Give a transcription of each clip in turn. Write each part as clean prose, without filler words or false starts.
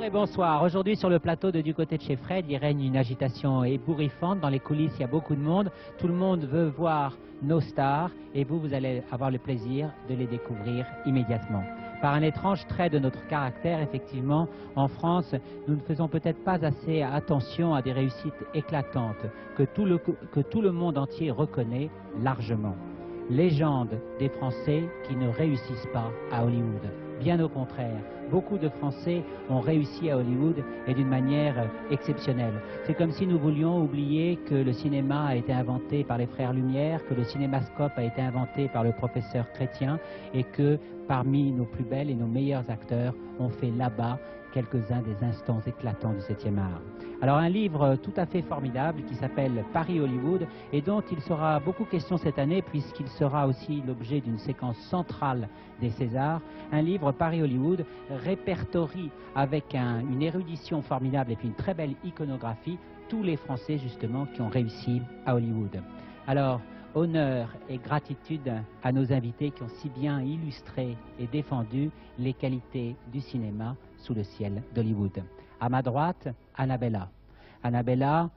et bonsoir. Aujourd'hui sur le plateau de Du côté de chez Fred, il règne une agitation ébouriffante. Dans les coulisses, il y a beaucoup de monde. Tout le monde veut voir nos stars et vous allez avoir le plaisir de les découvrir immédiatement. Par un étrange trait de notre caractère, effectivement, en France, nous ne faisons peut-être pas assez attention à des réussites éclatantes que tout le monde entier reconnaît largement. Légende des Français qui ne réussissent pas à Hollywood. Bien au contraire, beaucoup de Français ont réussi à Hollywood et d'une manière exceptionnelle. C'est comme si nous voulions oublier que le cinéma a été inventé par les frères Lumière, que le cinémascope a été inventé par le professeur Chrétien et que parmi nos plus belles et nos meilleurs acteurs ont fait là-bas quelques-uns des instants éclatants du 7e art. Alors un livre tout à fait formidable qui s'appelle Paris-Hollywood et dont il sera beaucoup question cette année puisqu'il sera aussi l'objet d'une séquence centrale des Césars. Un livre Paris-Hollywood répertorie avec une érudition formidable et puis une très belle iconographie tous les Français justement qui ont réussi à Hollywood. Alors honneur et gratitude à nos invités qui ont si bien illustré et défendu les qualités du cinéma sous le ciel d'Hollywood. À ma droite, Annabella. Annabella,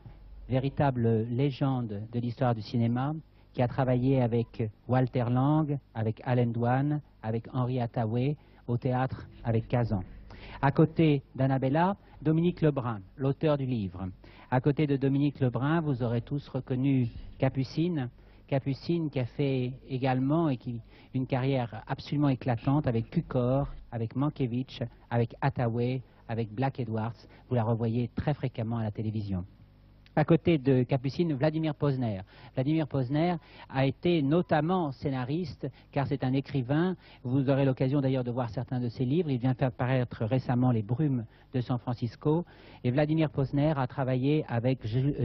véritable légende de l'histoire du cinéma, qui a travaillé avec Walter Lang, avec Allen Dwan, avec Henri Hathaway, au théâtre avec Kazan. À côté d'Annabella, Dominique Lebrun, l'auteur du livre. À côté de Dominique Lebrun, vous aurez tous reconnu Capucine. Capucine qui a fait également une carrière absolument éclatante avec Cukor, avec Mankiewicz, avec Hathaway, avec Black Edwards. Vous la revoyez très fréquemment à la télévision. À côté de Capucine, Vladimir Posner. Vladimir Posner a été notamment scénariste, car c'est un écrivain. Vous aurez l'occasion d'ailleurs de voir certains de ses livres. Il vient faire paraître récemment Les Brumes de San Francisco. Et Vladimir Posner a travaillé avec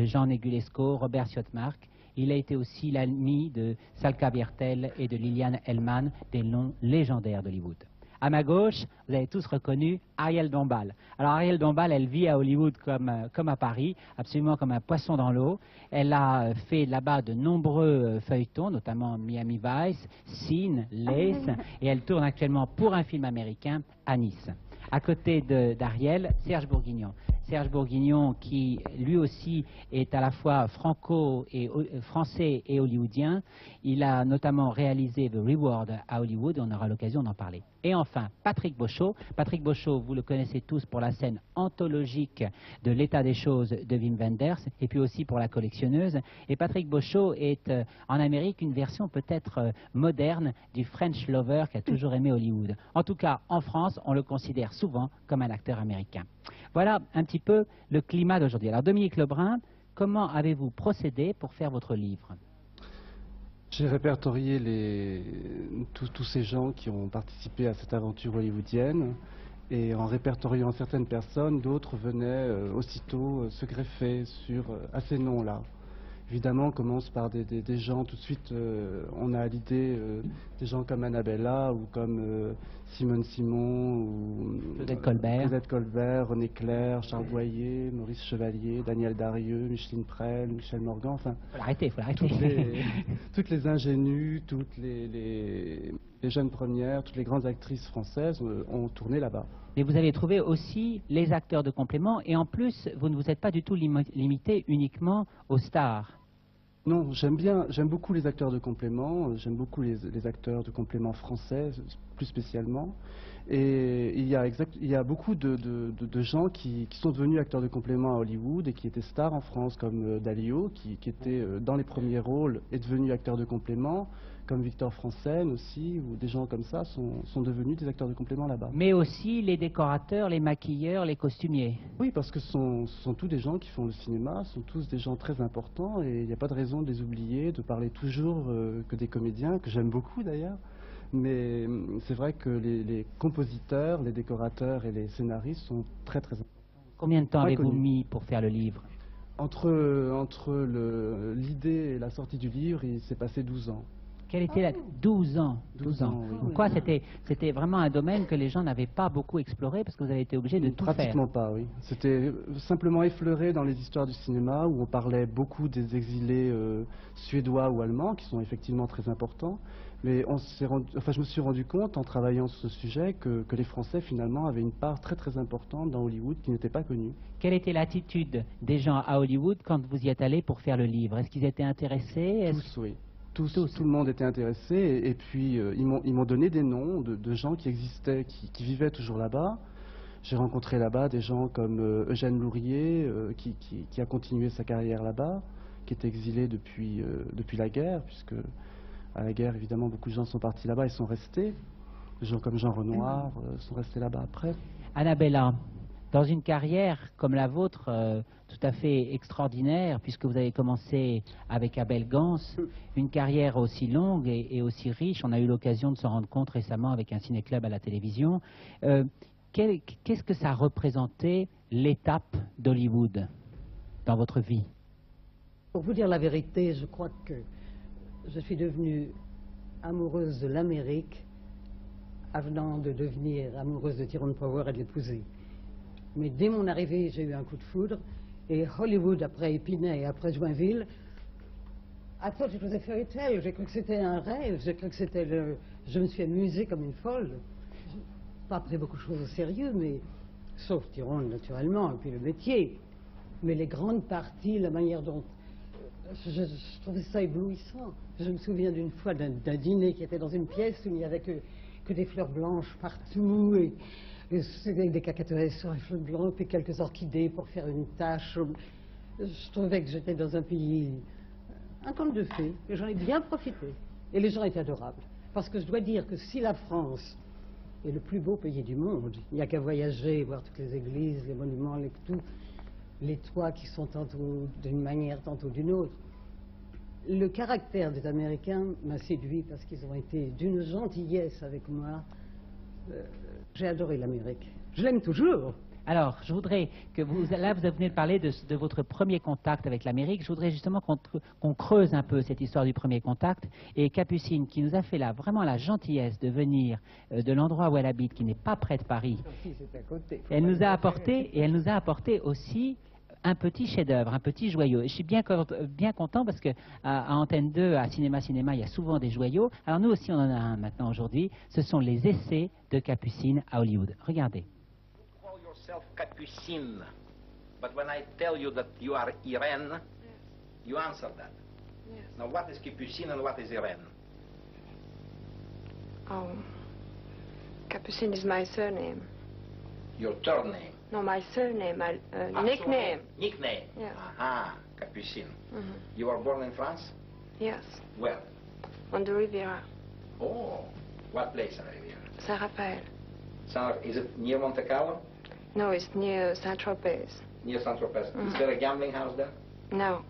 Jean Negulesco, Robert Siodmak. Il a été aussi l'ami de Salka Viertel et de Liliane Hellman, des noms légendaires d'Hollywood. À ma gauche, vous avez tous reconnu Ariel Dombal. Alors Ariel Dombal, elle vit à Hollywood comme à Paris, absolument comme un poisson dans l'eau. Elle a fait là-bas de nombreux feuilletons, notamment Miami Vice, Scene, Lace, et elle tourne actuellement pour un film américain à Nice. À côté d'Ariel, Serge Bourguignon. Serge Bourguignon qui lui aussi est à la fois français et hollywoodien. Il a notamment réalisé The Reward à Hollywood, on aura l'occasion d'en parler. Et enfin, Patrick Beauchot. Patrick Beauchot, vous le connaissez tous pour la scène anthologique de l'état des choses de Wim Wenders, et puis aussi pour La Collectionneuse. Et Patrick Beauchot est en Amérique une version peut-être moderne du French Lover qui a toujours aimé Hollywood. En tout cas, en France, on le considère souvent comme un acteur américain. Voilà un petit peu le climat d'aujourd'hui. Alors Dominique Lebrun, comment avez-vous procédé pour faire votre livre ? J'ai répertorié tous ces gens qui ont participé à cette aventure hollywoodienne et en répertoriant certaines personnes, d'autres venaient aussitôt se greffer à ces noms-là. Évidemment, on commence par des gens, tout de suite, on a à l'idée des gens comme Annabella ou comme Simone Simon, ou Claudette Colbert, René Clair, Charles Boyer, Maurice Chevalier, Daniel Darieux, Micheline Prel, Michel Morgan, enfin... Faut l'arrêter. Toutes les ingénues, toutes les jeunes premières, toutes les grandes actrices françaises ont tourné là-bas. Mais vous avez trouvé aussi les acteurs de complément et en plus, vous ne vous êtes pas du tout limité uniquement aux stars. Non, j'aime beaucoup les acteurs de complément, j'aime beaucoup les acteurs de complément français, plus spécialement. Et il y a beaucoup de gens qui sont devenus acteurs de complément à Hollywood et qui étaient stars en France, comme Dalio, qui était dans les premiers rôles et devenu acteur de complément, comme Victor Franzen aussi, ou des gens comme ça sont devenus des acteurs de complément là-bas. Mais aussi les décorateurs, les maquilleurs, les costumiers. Oui, parce que ce sont tous des gens qui font le cinéma, ce sont tous des gens très importants et il n'y a pas de raison de les oublier, de parler toujours que des comédiens, que j'aime beaucoup d'ailleurs. Mais c'est vrai que les compositeurs, les décorateurs et les scénaristes sont très très importants. Combien de temps avez-vous mis pour faire le livre ? Entre l'idée et la sortie du livre, il s'est passé 12 ans. Quel était la... 12 ans. 12 ans, oui. Donc quoi, c'était vraiment un domaine que les gens n'avaient pas beaucoup exploré parce que vous avez été obligé de tout faire. Pratiquement pas, oui. C'était simplement effleuré dans les histoires du cinéma où on parlait beaucoup des exilés suédois ou allemands qui sont effectivement très importants. Mais je me suis rendu compte en travaillant sur ce sujet que les Français finalement avaient une part très très importante dans Hollywood qui n'était pas connue. Quelle était l'attitude des gens à Hollywood quand vous y êtes allé pour faire le livre? Est-ce qu'ils étaient intéressés? Tous, oui. Tout le monde était intéressé et puis ils m'ont donné des noms de gens qui existaient, qui vivaient toujours là-bas. J'ai rencontré là-bas des gens comme Eugène Lourier qui a continué sa carrière là-bas, qui est exilé depuis la guerre, puisque à la guerre évidemment beaucoup de gens sont partis là-bas et sont restés. Des gens comme Jean Renoir sont restés là-bas après. Annabella, dans une carrière comme la vôtre, tout à fait extraordinaire, puisque vous avez commencé avec Abel Gance, une carrière aussi longue et aussi riche, on a eu l'occasion de s'en rendre compte récemment avec un ciné-club à la télévision. Qu'est-ce que ça représentait, l'étape d'Hollywood, dans votre vie? Pour vous dire la vérité, je crois que je suis devenue amoureuse de l'Amérique avant de devenir amoureuse de Tyrone Power et de l'épouser. Mais dès mon arrivée, j'ai eu un coup de foudre. Et Hollywood, après Épinay et après Joinville, I thought it was a fairy tale. J'ai cru que c'était un rêve. J'ai cru que c'était le... Je me suis amusée comme une folle. J'ai pas pris beaucoup de choses au sérieux, mais... Sauf Tyrone, naturellement, et puis le métier. Mais les grandes parties, la manière dont... Je trouvais ça éblouissant. Je me souviens d'une fois d'un dîner qui était dans une pièce où il n'y avait que des fleurs blanches partout, et avec des cacatoès sur les fleurs blanches, et quelques orchidées pour faire une tache. Je trouvais que j'étais dans un pays, un conte de fées, et j'en ai bien profité. Et les gens étaient adorables. Parce que je dois dire que si la France est le plus beau pays du monde, il n'y a qu'à voyager, voir toutes les églises, les monuments, les toits qui sont tantôt d'une manière, tantôt d'une autre. Le caractère des Américains m'a séduit parce qu'ils ont été d'une gentillesse avec moi. J'ai adoré l'Amérique. Je l'aime toujours. Alors, je voudrais que vous venez de parler de votre premier contact avec l'Amérique. Je voudrais justement qu'on creuse un peu cette histoire du premier contact. Et Capucine, qui nous a fait vraiment la gentillesse de venir de l'endroit où elle habite, qui n'est pas près de Paris, elle nous a apporté aussi un petit chef-d'œuvre, un petit joyau. Et je suis bien content parce que à Antenne 2, à Cinéma, il y a souvent des joyaux. Alors nous aussi, on en a un maintenant aujourd'hui. Ce sont les essais de Capucine à Hollywood. Regardez. Capucine, but when I tell you that you are Irene, yes, you answer that. Yes. Now, what is Capucine and what is Irene? Oh, Capucine is my surname. Your third name? No, my surname, my nickname. Nickname? Yes. Aha, Capucine. Mm-hmm. You were born in France? Yes. Where? On the Riviera. Oh, what place on the Riviera? Saint-Raphaël. Is it near Monte Carlo? No, it's near Saint-Tropez. Near Saint-Tropez. Mm-hmm. Is there a gambling house there? No.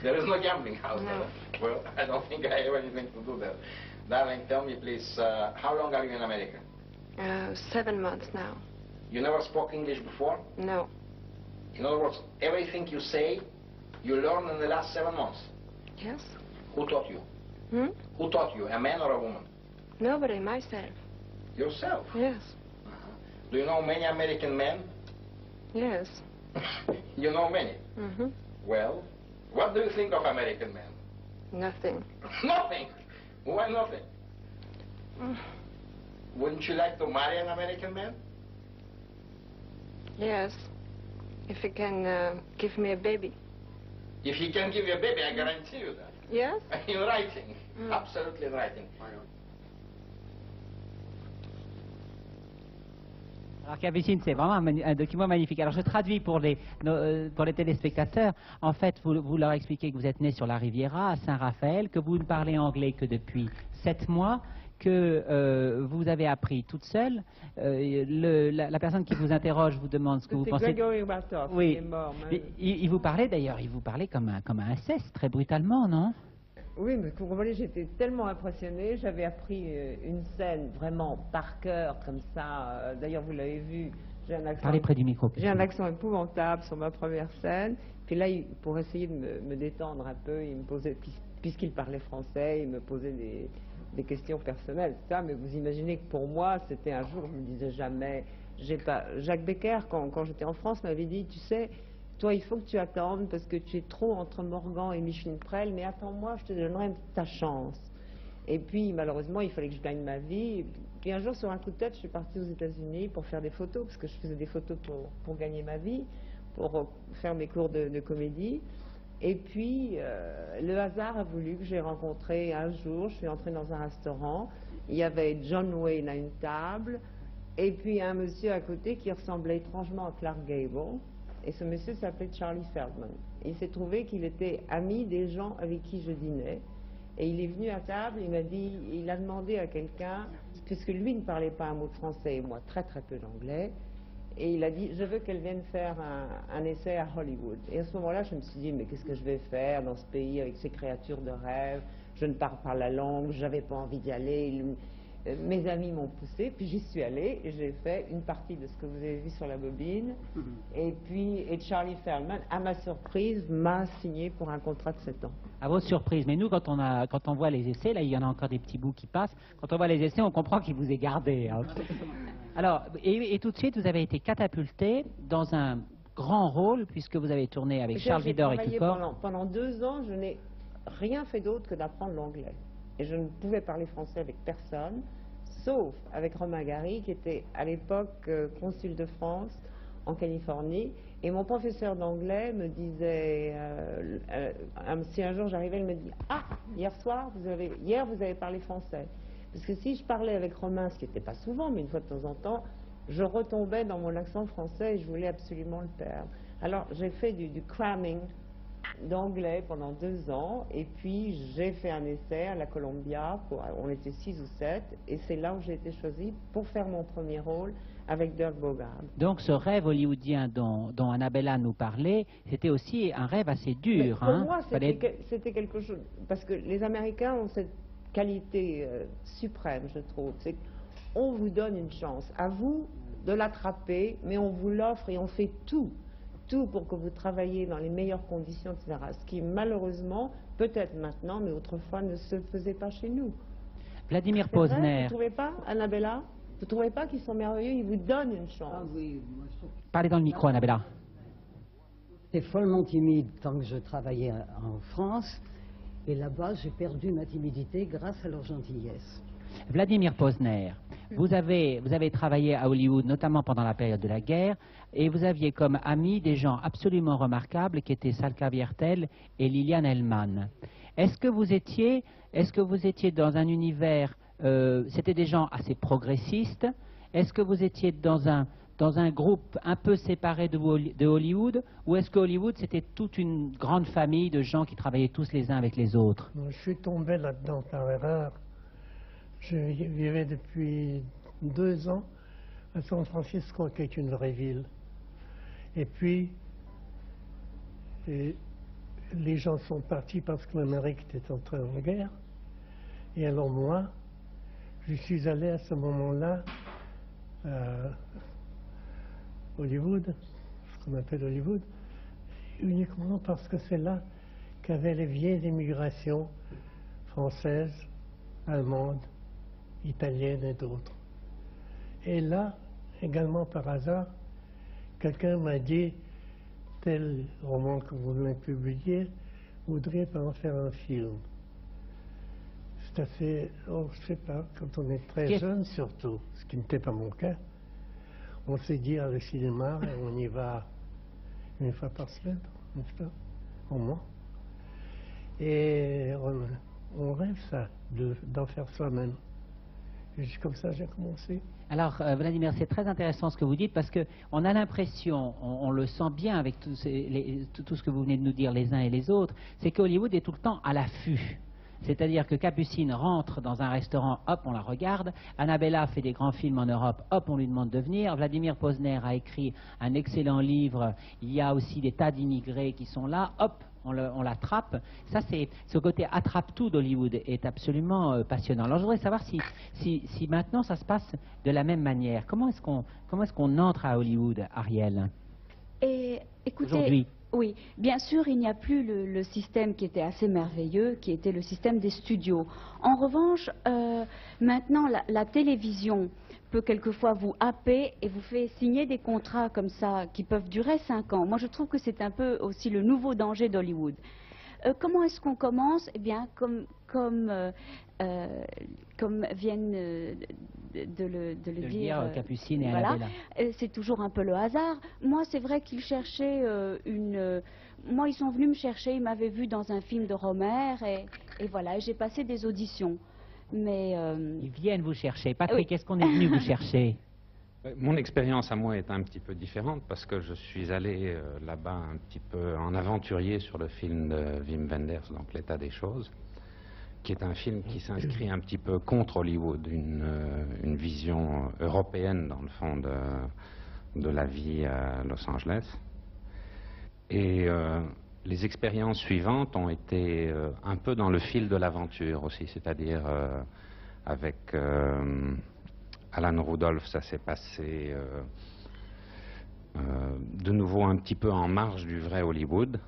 There is no gambling house No. there. Well, I don't think I have anything to do there. Darling, tell me please, how long are you in America? 7 months now. You never spoke English before? No. In other words, everything you say, you learned in the last 7 months. Yes? Who taught you? Hmm? Who taught you, a man or a woman? Nobody, myself. Yourself? Yes. Do you know many American men? Yes. You know many? Mm-hmm. Well, what do you think of American men? Nothing. Nothing! Why nothing? Mm. Wouldn't you like to marry an American man? Yes. If he can give me a baby. If he can give you a baby, I guarantee you that. Yes? In writing. Mm. Absolutely in writing. Alors Capucine, c'est vraiment un document magnifique. Alors je traduis pour les téléspectateurs. En fait, vous leur expliquez que vous êtes né sur la Riviera, à Saint-Raphaël, que vous ne parlez anglais que depuis 7 mois, que vous avez appris toute seule. La personne qui vous interroge vous demande ce que vous pensez. Gregory Walthoff, Oui. il est mort. Il vous parlait d'ailleurs, il vous parlait comme un inceste, très brutalement, non? Oui, mais vous comprenez, j'étais tellement impressionnée, j'avais appris une scène vraiment par cœur, comme ça. D'ailleurs, vous l'avez vu, j'ai un accent... Parlez près du micro. J'ai un accent épouvantable sur ma première scène. Puis là, pour essayer de me détendre un peu, il me posait des puisqu'il parlait français, il me posait des questions personnelles, ça, mais vous imaginez que pour moi, c'était un jour, je me disais jamais, Jacques Becker, quand j'étais en France, m'avait dit, tu sais, toi, il faut que tu attendes parce que tu es trop entre Morgan et Micheline Prel, mais attends-moi, je te donnerai ta chance. Et puis, malheureusement, il fallait que je gagne ma vie. Puis un jour, sur un coup de tête, je suis partie aux États-Unis pour faire des photos, parce que je faisais des photos pour gagner ma vie, pour faire mes cours de comédie. Et puis, le hasard a voulu que j'ai rencontré un jour, je suis entrée dans un restaurant, il y avait John Wayne à une table, et puis un monsieur à côté qui ressemblait étrangement à Clark Gable, et ce monsieur s'appelait Charlie Feldman. Il s'est trouvé qu'il était ami des gens avec qui je dînais, et il est venu à table, il a demandé à quelqu'un, puisque lui ne parlait pas un mot de français et moi très très peu d'anglais, et il a dit, je veux qu'elle vienne faire un essai à Hollywood. Et à ce moment-là, je me suis dit, mais qu'est-ce que je vais faire dans ce pays avec ces créatures de rêve? Je ne parle pas la langue, j'avais pas envie d'y aller. Mes amis m'ont poussé, puis j'y suis allée, et j'ai fait une partie de ce que vous avez vu sur la bobine. Et Charlie Feldman, à ma surprise, m'a signé pour un contrat de 7 ans. À votre surprise, mais nous, quand on voit les essais, là, il y en a encore des petits bouts qui passent, quand on voit les essais, on comprend qu'il vous est gardé. Hein. Alors, et tout de suite, vous avez été catapulté dans un grand rôle, puisque vous avez tourné avec Charles Widor et Cukor. Pendant 2 ans, je n'ai rien fait d'autre que d'apprendre l'anglais. Et je ne pouvais parler français avec personne, sauf avec Romain Gary, qui était à l'époque consul de France en Californie. Et mon professeur d'anglais me disait, si un jour j'arrivais, il me dit, ah, hier vous avez parlé français. Parce que si je parlais avec Romain, ce qui n'était pas souvent, mais une fois de temps en temps, je retombais dans mon accent français et je voulais absolument le perdre. Alors j'ai fait du cramming d'anglais pendant 2 ans, et puis j'ai fait un essai à la Columbia, on était 6 ou 7, et c'est là où j'ai été choisie pour faire mon premier rôle avec Dirk Bogarde. Donc ce rêve hollywoodien dont Annabella nous parlait, c'était aussi un rêve assez dur. Mais pour moi, c'était quelque chose, parce que les Américains ont cette qualité suprême, je trouve, c'est qu'on vous donne une chance, à vous de l'attraper, mais on vous l'offre et on fait tout pour que vous travailliez dans les meilleures conditions, etc. Ce qui, malheureusement, peut-être maintenant, mais autrefois, ne se faisait pas chez nous. Vladimir Posner. Vous ne trouvez pas, Annabella? Vous ne trouvez pas qu'ils sont merveilleux? Ils vous donnent une chance. Ah oui, moi je trouve. Parlez dans le micro, Annabella. J'étais follement timide tant que je travaillais en France, et là-bas, j'ai perdu ma timidité grâce à leur gentillesse. Vladimir Posner, vous avez travaillé à Hollywood, notamment pendant la période de la guerre, et vous aviez comme amis des gens absolument remarquables qui étaient Salka Viertel et Liliane Hellman. Est-ce que vous étiez dans un univers, c'était des gens assez progressistes? Est-ce que vous étiez dans un groupe un peu séparé de Hollywood, ou est-ce que Hollywood c'était toute une grande famille de gens qui travaillaient tous les uns avec les autres? Je suis tombé là-dedans par erreur. Je vivais depuis 2 ans à San Francisco, qui est une vraie ville. Et puis, les gens sont partis parce que l'Amérique était entrée en guerre. Et alors moi, je suis allé à ce moment-là à Hollywood, ce qu'on appelle Hollywood, uniquement parce que c'est là qu'avaient les vieilles immigrations françaises, allemandes, italienne et d'autres. Et là, également par hasard, quelqu'un m'a dit, tel roman que vous venez de publier, voudrait pas en faire un film. C'est assez, je sais pas, quand on est très jeune surtout, ce qui n'était pas mon cas, on s'est dit au cinéma, et on y va 1 fois par semaine, n'est-ce pas, au moins. Et on rêve ça, d'en faire soi-même. Et comme ça, j'ai commencé. Alors, Vladimir, c'est très intéressant ce que vous dites, parce qu'on a l'impression, on le sent bien avec tout ce que vous venez de nous dire les uns et les autres, c'est que Hollywood est tout le temps à l'affût. C'est-à-dire que Capucine rentre dans un restaurant, hop, on la regarde. Annabella fait des grands films en Europe, hop, on lui demande de venir. Vladimir Posner a écrit un excellent livre. Il y a aussi des tas d'immigrés qui sont là, hop, on l'attrape. Ça, c'est ce côté attrape-tout d'Hollywood est absolument passionnant. Alors, je voudrais savoir si maintenant ça se passe de la même manière. Comment est-ce qu'on entre à Hollywood, Ariel? Écoutez, aujourd'hui? Oui, bien sûr, il n'y a plus le système qui était assez merveilleux, qui était le système des studios. En revanche, maintenant, la télévision peut quelquefois vous happer et vous fait signer des contrats comme ça qui peuvent durer 5 ans. Moi, je trouve que c'est un peu aussi le nouveau danger d'Hollywood. Comment est-ce qu'on commence? Eh bien, comme viennent de le dire Capucine et voilà, Annabella. c'est toujours un peu le hasard. Moi, c'est vrai qu'ils cherchaient moi, ils sont venus me chercher, ils m'avaient vu dans un film de Romer, et voilà, j'ai passé des auditions. Mais Ils viennent vous chercher. Patrick, oui. est-ce qu'on est venu vous chercher? Mon expérience à moi est un petit peu différente parce que je suis allé là-bas un petit peu en aventurier sur le film de Wim Wenders, donc L'état des choses, qui est un film qui s'inscrit un petit peu contre Hollywood, une vision européenne dans le fond de la vie à Los Angeles. Et les expériences suivantes ont été un peu dans le fil de l'aventure aussi, c'est-à-dire avec Alan Rudolph, ça s'est passé de nouveau un petit peu en marge du vrai Hollywood.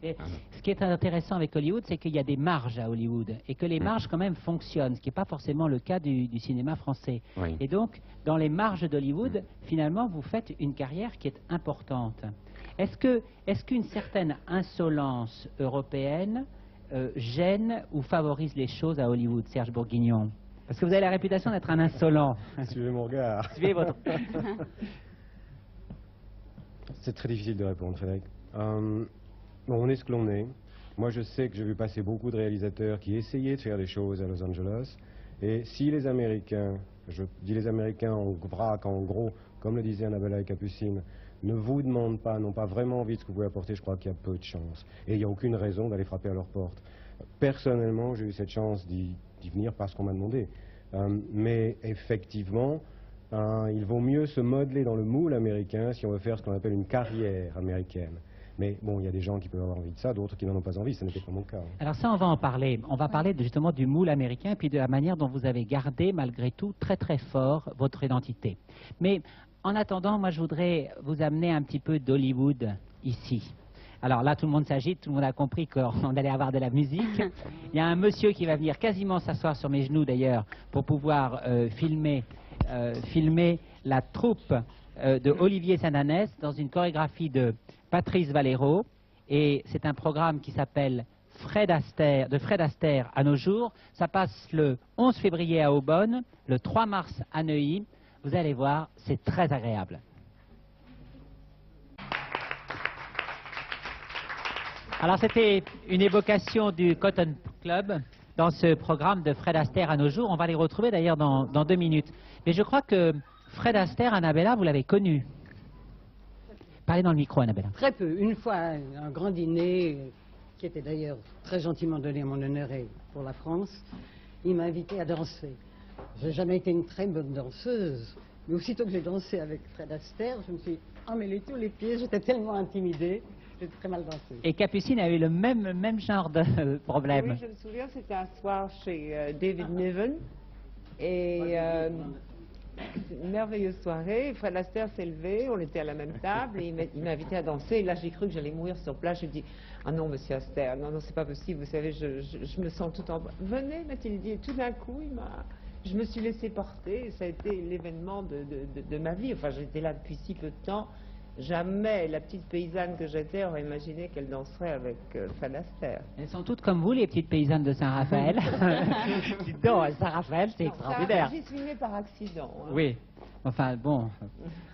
Et ce qui est intéressant avec Hollywood, c'est qu'il y a des marges à Hollywood et que les marges quand même fonctionnent, ce qui n'est pas forcément le cas du cinéma français. Oui. Et donc, dans les marges d'Hollywood, finalement, vous faites une carrière qui est importante. Est-ce qu'une certaine insolence européenne gêne ou favorise les choses à Hollywood, Serge Bourguignon? Parce que vous avez la réputation d'être un insolent. Suivez mon regard. Suivez votre... C'est très difficile de répondre, Frédéric. Bon, on est ce que l'on est. Moi, je sais que j'ai vu passer beaucoup de réalisateurs qui essayaient de faire des choses à Los Angeles. Et si les Américains, je dis les Américains en vrac, en gros, comme le disait Annabella et Capucine, ne vous demandent pas, n'ont pas vraiment envie de ce que vous pouvez apporter, je crois qu'il y a peu de chance. Et il n'y a aucune raison d'aller frapper à leur porte. Personnellement, j'ai eu cette chance d'y venir parce qu'on m'a demandé. Mais effectivement, il vaut mieux se modeler dans le moule américain si on veut faire ce qu'on appelle une carrière américaine. Mais bon, il y a des gens qui peuvent avoir envie de ça, d'autres qui n'en ont pas envie, ce n'était pas mon cas. Alors ça, on va en parler. On va parler justement du moule américain et puis de la manière dont vous avez gardé, malgré tout, très très fort votre identité. Mais en attendant, moi je voudrais vous amener un petit peu d'Hollywood ici. Alors là, tout le monde s'agite, tout le monde a compris qu'on allait avoir de la musique. Il y a un monsieur qui va venir quasiment s'asseoir sur mes genoux d'ailleurs pour pouvoir filmer la troupe de Olivier Saint-Danès dans une chorégraphie de Patrice Valero. Et c'est un programme qui s'appelle de Fred Astaire à nos jours. Ça passe le 11 février à Aubonne, le 3 mars à Neuilly. Vous allez voir, c'est très agréable. Alors c'était une évocation du Cotton Club dans ce programme de Fred Astaire à nos jours. On va les retrouver d'ailleurs dans 2 minutes. Mais je crois que Fred Astaire, Annabella, vous l'avez connu. Parlez dans le micro, Annabella. Très peu. Une fois, un grand dîner, qui était d'ailleurs très gentiment donné à mon honneur et pour la France, il m'a invité à danser. Je n'ai jamais été une très bonne danseuse, mais aussitôt que j'ai dansé avec Fred Astaire, je me suis emmêlé tous les pieds, j'étais tellement intimidée, j'ai très mal dansé. Et Capucine a eu le même genre de problème. Oui, je me souviens, c'était un soir chez David Niven, et une merveilleuse soirée. Fred Astaire s'est levé, on était à la même table, et il m'a invité à danser, et là j'ai cru que j'allais mourir sur place. Je lui ai dit, ah non, monsieur Astaire, non, c'est pas possible, vous savez, je me sens tout en... Venez, m'a-t-il dit, et tout d'un coup, je me suis laissé porter, et ça a été l'événement de ma vie. Enfin, j'étais là depuis si peu de temps. Jamais la petite paysanne que j'étais aurait imaginé qu'elle danserait avec Fred Astaire. Elles sont toutes comme vous, les petites paysannes de Saint-Raphaël. Dites donc, Saint-Raphaël, c'est extraordinaire. J'y suis née par accident. Hein. Oui. Enfin, bon,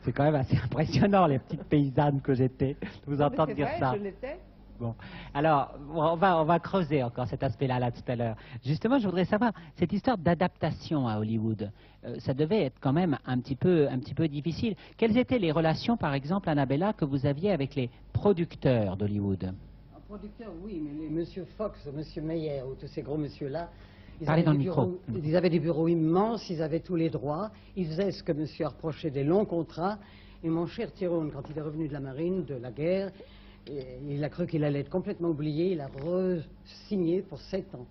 c'est quand même assez impressionnant, les petites paysannes que j'étais, de vous entendre dire vrai, ça. Je l'étais. Bon, alors, on va creuser encore cet aspect-là, là, tout à l'heure. Justement, je voudrais savoir, cette histoire d'adaptation à Hollywood, ça devait être quand même un petit peu difficile. Quelles étaient les relations, par exemple, Annabella, que vous aviez avec les producteurs d'Hollywood? Producteurs, oui, mais les monsieur Fox, monsieur Meyer, ou tous ces gros monsieur-là, ils avaient des bureaux immenses, ils avaient tous les droits, ils faisaient ce que monsieur a reproché, des longs contrats. Et mon cher Tyrone, quand il est revenu de la marine, de la guerre, il a cru qu'il allait être complètement oublié, il a re-signé pour 7 ans.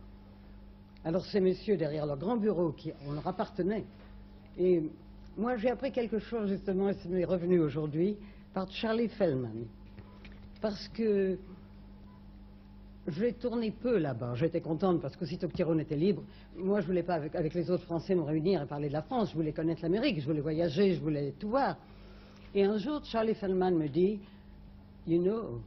Alors ces messieurs derrière leur grand bureau, on leur appartenait. Et moi j'ai appris quelque chose justement, et ça m'est revenu aujourd'hui, par Charlie Feldman. parce que j'ai tourné peu là-bas. J'étais contente parce qu'aussitôt que Tyrone était libre, moi je voulais pas avec les autres Français me réunir et parler de la France, je voulais connaître l'Amérique, je voulais voyager, je voulais tout voir. Et un jour, Charlie Feldman me dit, « You know,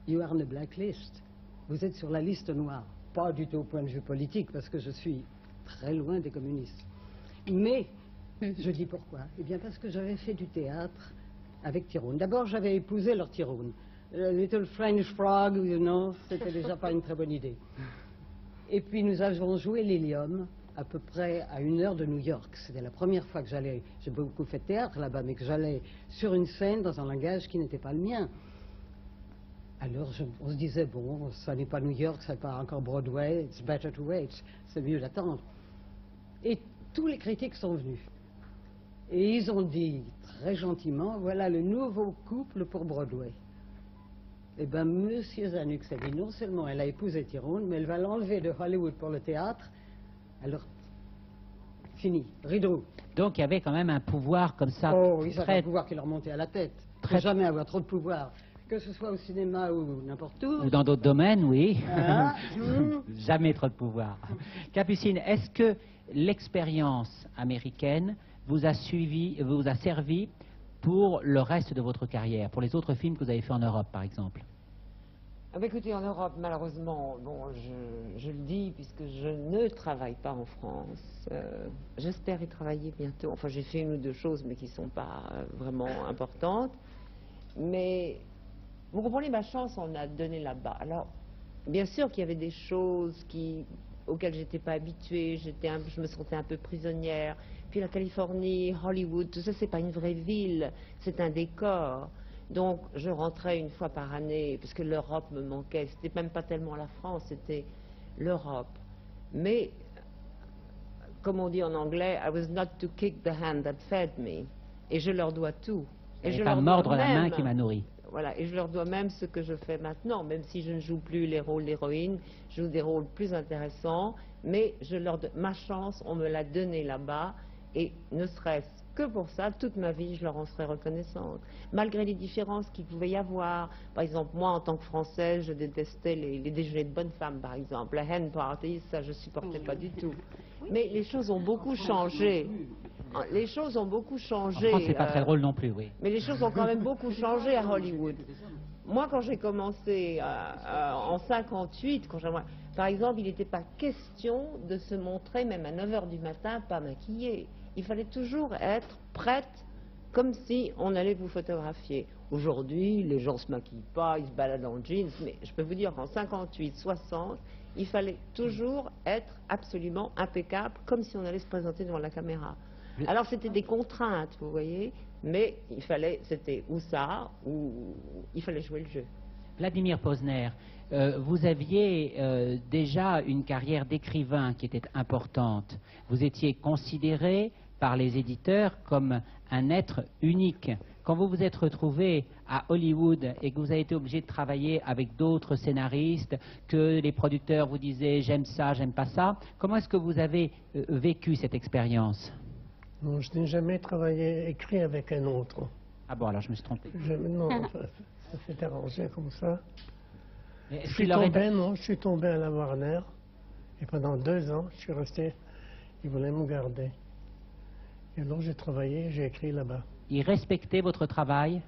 you are on the blacklist. » Vous êtes sur la liste noire. Pas du tout au point de vue politique, parce que je suis très loin des communistes. Mais, je dis pourquoi? Eh bien parce que j'avais fait du théâtre avec Tyrone. D'abord, j'avais épousé leur Tyrone. Little French Frog, you know, c'était déjà pas une très bonne idée. Et puis nous avons joué l'Hélium à peu près à 1 heure de New York. C'était la première fois que j'allais, j'ai beaucoup fait de théâtre là-bas, mais que j'allais sur une scène dans un langage qui n'était pas le mien. Alors on se disait, bon, ça n'est pas New York, ça n'est pas encore Broadway, it's better to wait, c'est mieux d'attendre. Et tous les critiques sont venus. Et ils ont dit très gentiment, voilà le nouveau couple pour Broadway. Eh bien, Monsieur Zanuck a dit, non seulement elle a épousé Tyrone, mais elle va l'enlever de Hollywood pour le théâtre. Alors, fini, rideau. Donc il y avait quand même un pouvoir comme ça. Oh, ils avaient un pouvoir qui leur montait à la tête. Il ne faut jamais avoir trop de pouvoir. Que ce soit au cinéma ou n'importe où. Ou dans d'autres domaines, oui. Ah, Jamais trop de pouvoir. Capucine, est-ce que l'expérience américaine vous a servi pour le reste de votre carrière, pour les autres films que vous avez fait en Europe, par exemple? Ah bah écoutez, en Europe, malheureusement, bon, je le dis puisque je ne travaille pas en France. J'espère y travailler bientôt. Enfin, j'ai fait 1 ou 2 choses, mais qui ne sont pas vraiment importantes. Mais, vous comprenez, ma chance, on a donné là-bas. Alors, bien sûr qu'il y avait des choses auxquelles j'étais pas habituée, je me sentais un peu prisonnière. Puis la Californie, Hollywood, tout ça, c'est pas une vraie ville, c'est un décor. Donc, je rentrais 1 fois par année, parce que l'Europe me manquait. C'était même pas tellement la France, c'était l'Europe. Mais, comme on dit en anglais, I was not to kick the hand that fed me. Et je leur dois tout. Et je pas mordre la main qui m'a nourri. Voilà, et je leur dois même ce que je fais maintenant, même si je ne joue plus les rôles d'héroïne, je joue des rôles plus intéressants, mais ma chance, on me l'a donnée là-bas, et ne serait-ce que pour ça, toute ma vie, je leur en serais reconnaissante. Malgré les différences qu'il pouvait y avoir, par exemple, moi, en tant que Française, je détestais les déjeuners de bonnes femmes, par exemple, la hen party, ça, je supportais pas du tout. Mais les choses ont beaucoup changé. Les choses ont beaucoup changé. En France, c'est pas très drôle non plus, oui. Mais les choses ont quand même beaucoup changé à Hollywood. Moi, quand j'ai commencé en 58, par exemple, il n'était pas question de se montrer, même à 9 h du matin, pas maquillée. Il fallait toujours être prête, comme si on allait vous photographier. Aujourd'hui, les gens ne se maquillent pas, ils se baladent en jeans, mais je peux vous dire qu'en 58, 60, il fallait toujours être absolument impeccable, comme si on allait se présenter devant la caméra. Alors c'était des contraintes, vous voyez, mais c'était ou ça, ou il fallait jouer le jeu. Vladimir Posner, vous aviez déjà une carrière d'écrivain qui était importante. Vous étiez considéré par les éditeurs comme un être unique. Quand vous vous êtes retrouvé à Hollywood et que vous avez été obligé de travailler avec d'autres scénaristes, que les producteurs vous disaient « j'aime ça, j'aime pas ça », comment est-ce que vous avez vécu cette expérience? Non, je n'ai jamais écrit avec un autre. Ah bon, alors je me suis trompé. Non, ça s'est arrangé comme ça. Mais je suis tombé à la Warner et pendant 2 ans, je suis resté, ils voulaient me garder. Et alors j'ai travaillé, j'ai écrit là-bas. Ils respectaient votre travail?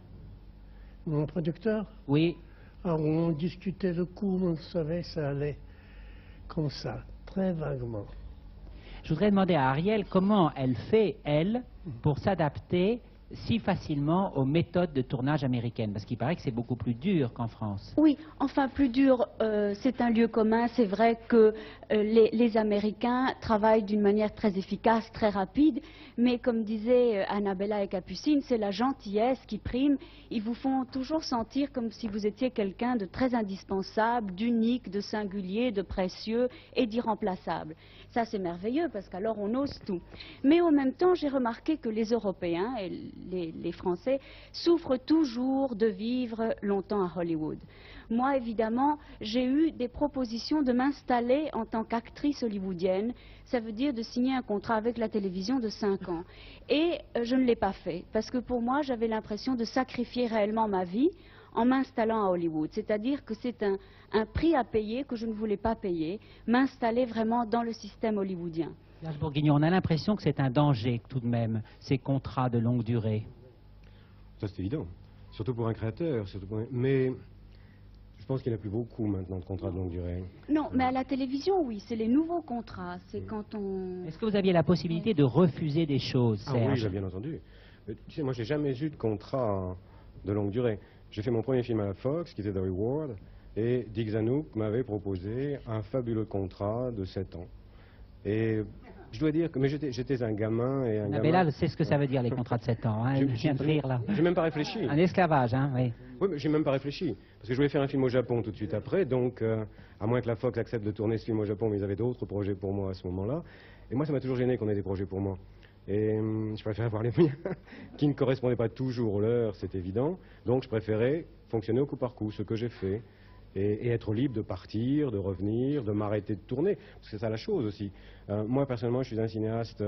Mon producteur? Oui. Alors on discutait le coup, on savait, ça allait comme ça, très vaguement. Je voudrais demander à Ariel comment elle fait, elle, pour s'adapter si facilement aux méthodes de tournage américaines, parce qu'il paraît que c'est beaucoup plus dur qu'en France. Oui, enfin plus dur, c'est un lieu commun. C'est vrai que les Américains travaillent d'une manière très efficace, très rapide, mais comme disaient Annabella et Capucine, c'est la gentillesse qui prime. Ils vous font toujours sentir comme si vous étiez quelqu'un de très indispensable, d'unique, de singulier, de précieux et d'irremplaçable. Ça, c'est merveilleux parce qu'alors on ose tout. Mais en même temps, j'ai remarqué que les Européens et les Français souffrent toujours de vivre longtemps à Hollywood. Moi, évidemment, j'ai eu des propositions de m'installer en tant qu'actrice hollywoodienne. Ça veut dire de signer un contrat avec la télévision de 5 ans. Et je ne l'ai pas fait parce que pour moi, j'avais l'impression de sacrifier réellement ma vie en m'installant à Hollywood. C'est-à-dire que c'est un prix à payer que je ne voulais pas payer, m'installer vraiment dans le système hollywoodien. Serge Bourguignon, on a l'impression que c'est un danger tout de même, ces contrats de longue durée. Ça c'est évident, surtout pour un créateur, mais je pense qu'il n'y en a plus beaucoup maintenant de contrats de longue durée. Non, mais à la télévision, oui, c'est les nouveaux contrats, c'est quand on... Est-ce que vous aviez la possibilité de refuser des choses, Serge? Oui, bien entendu. Tu sais, moi, j'ai jamais eu de contrat de longue durée. J'ai fait mon premier film à la Fox, qui était The Reward, et Dick Zanuck m'avait proposé un fabuleux contrat de 7 ans. Et je dois dire que j'étais un gamin et un gamin... Mais là, c'est ce que ça veut dire, les contrats de 7 ans. Hein, je viens de rire, là. J'ai même pas réfléchi. Un esclavage, hein, oui. Oui, mais j'ai même pas réfléchi. Parce que je voulais faire un film au Japon tout de suite après, donc à moins que la Fox accepte de tourner ce film au Japon, mais ils avaient d'autres projets pour moi à ce moment-là. Et moi, ça m'a toujours gêné qu'on ait des projets pour moi. Et je préférais avoir les miens, qui ne correspondaient pas toujours aux leurs, c'est évident. Donc je préférais fonctionner au coup par coup, ce que j'ai fait. Et être libre de partir, de revenir, de m'arrêter de tourner. Parce que c'est ça la chose aussi. Moi, personnellement, je suis un cinéaste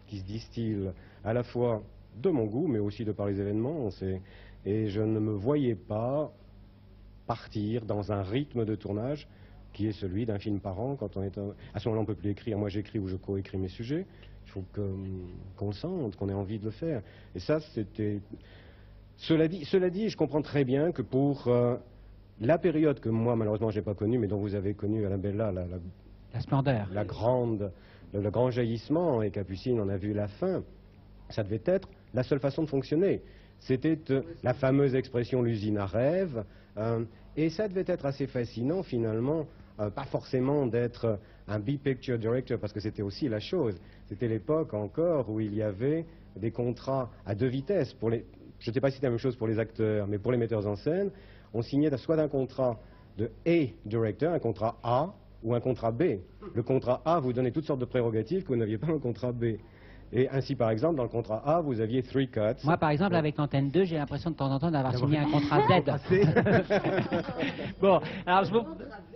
qui se distille à la fois de mon goût, mais aussi de par les événements. Et je ne me voyais pas partir dans un rythme de tournage qui est celui d'un film par an. Quand on est à ce moment-là, on ne peut plus écrire. Moi, j'écris ou je coécris mes sujets. Il faut qu'on le sente, qu'on ait envie de le faire. Et ça, c'était... Cela dit, je comprends très bien que pour la période que moi, malheureusement, je n'ai pas connue, mais dont vous avez connu, Alain Bella, la splendeur, le grand jaillissement, et Capucine en a vu la fin, ça devait être la seule façon de fonctionner. C'était la fameuse expression « l'usine à rêve », et ça devait être assez fascinant, finalement, pas forcément d'être un big-picture director, parce que c'était aussi la chose. C'était l'époque encore où il y avait des contrats à 2 vitesses. Je ne sais pas si c'était la même chose pour les acteurs, mais pour les metteurs en scène, on signait soit un contrat de A director, un contrat A, ou un contrat B. Le contrat A vous donnait toutes sortes de prérogatives que vous n'aviez pas dans le contrat B. Et ainsi, par exemple, dans le contrat A, vous aviez 3 cuts. Moi, par exemple, avec Antenne 2, j'ai l'impression de temps en temps d'avoir signé un contrat Z. Bon, alors